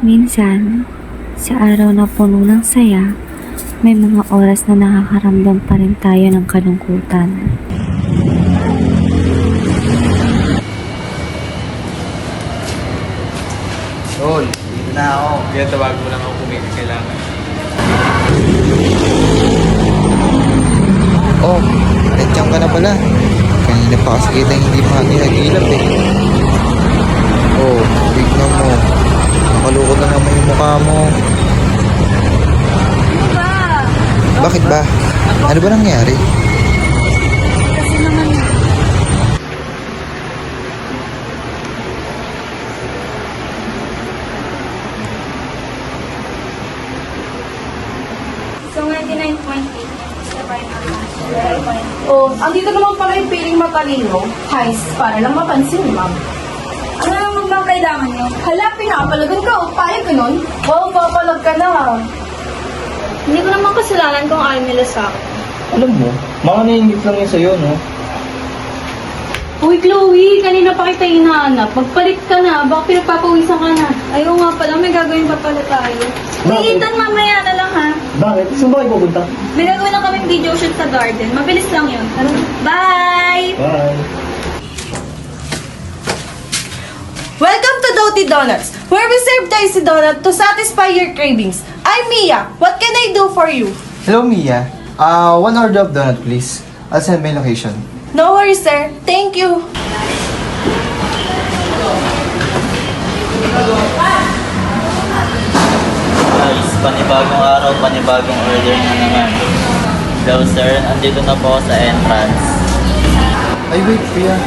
Minsan, sa araw na puno ng saya, may mga oras na nakakaramdam pa rin tayo ng kalungkutan. Tol, dito na ako. Kaya tawag mo lang ako kung may kailangan. Oh, nandiyan ka na pala. Kanina pa kasi kita hindi makakilap eh. Oh, tignan mo. Nakalukot na naman yung mukha mo. Bakit ba? Ano ba nangyari? Kasi naman, so 99.8. Oh, andito naman pala yung piling matalino. Heist, para lang mapansin, ma'am. Ano naman bang kailangan niyo? Hala, pinapalagan ka. O, payag ka nun? Oo, papalag ka na. Hindi ko naman kasalanan kung ayaw nila sa akin. Alam mo, mga naingit lang yun sa'yo, no? Uy, Chloe, kanina pa kita hinahanap. Magpalit ka na, baka pinagpapawisan ka na. Ayaw nga pala, may gagawin pa pala tayo. Uy, Ethan, mamaya na lang ha. Bakit? Saan ba kayo pupunta? May gagawin lang kaming video shoot sa garden. Mabilis lang yun. Bye! Bye! Welcome to Doty Donuts, where we serve tasty donut to satisfy your cravings. I'm Mia. What can I do for you? Hello, Mia. One order of donut, please. I'll send my location. No worries, sir. Thank you. Guys, panibagong araw, panibagong order na naman. Hello sir, andito na po ako sa entrance. Ay, wait, kuya.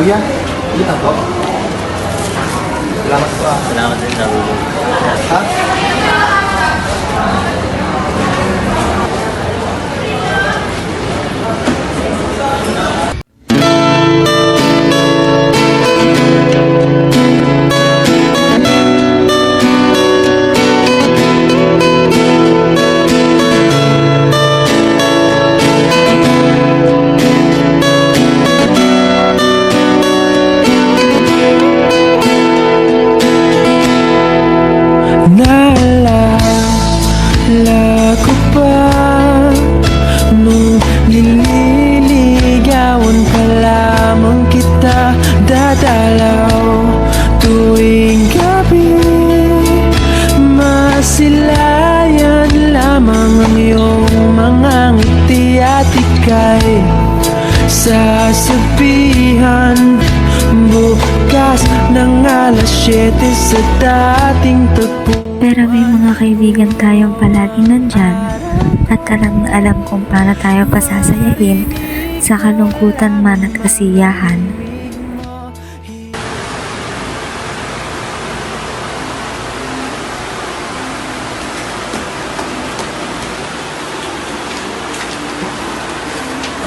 Kuya, dito po. Salamat po. Salamat din sa ulo. Ha? Naalala ko pa nung nililigawan pa lamang kita dadalaw tuwing gabi. Masilayan lamang ang iyong mga ngiti at ika'y sasabihan bukas ng alas 7 sa dating tagpo. pero may mga kaibigan tayong palaging nandyan at alam na alam kung paano tayo pasasayahin sa kalungkutan man at kasiyahan.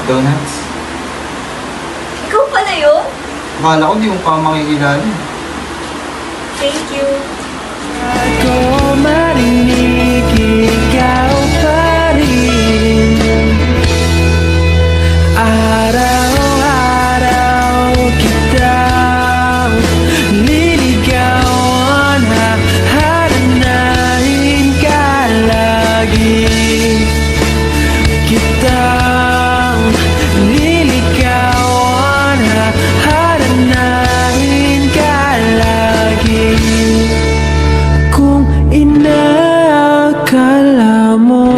Donuts? Ikaw pala yun? Akala ko di mo pa makikilala. Thank you. Ako marinig, ikaw pa rin. Araw-araw kitang liligawan, haharanahin ka lagi. Kitang liligawan, haharanahin ka lagi. Kung inaakala mo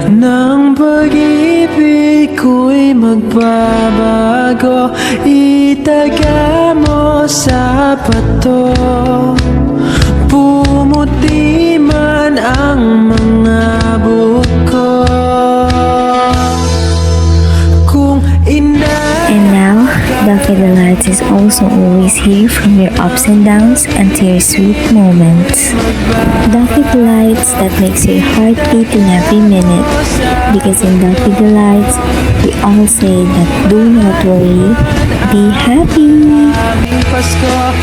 ng pag-ibig ko'y magbabago, itaga mo sa bato. Pumuti man ang mga buko. Kung And now, Duffy Delights is also always here from your ups and downs and to your sweet moments. Duffy Delights that makes your heart beat in every minute. Because in Duffy Delights, we all say that do not worry, be happy. Pasko,